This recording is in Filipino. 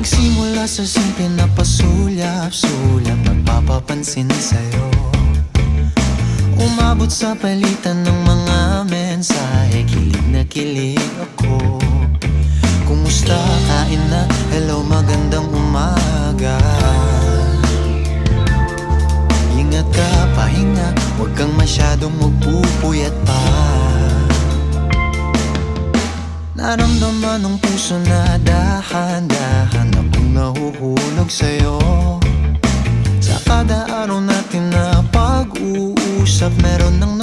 Nagsimula sa simple na pasulyap-sulyap, nagpapapansin sa'yo. Umabot sa palitan ng mga mensahe, kilig na kilig ako. Kumusta, kain na, hello, magandang umaga. Ingat ka, pahinga, huwag kang masyadong magpupuyat pa. Naramdaman ng puso na dahan-dahan akong nahuhulog sa'yo. Sa kada araw natin na pag-uusap, meron nang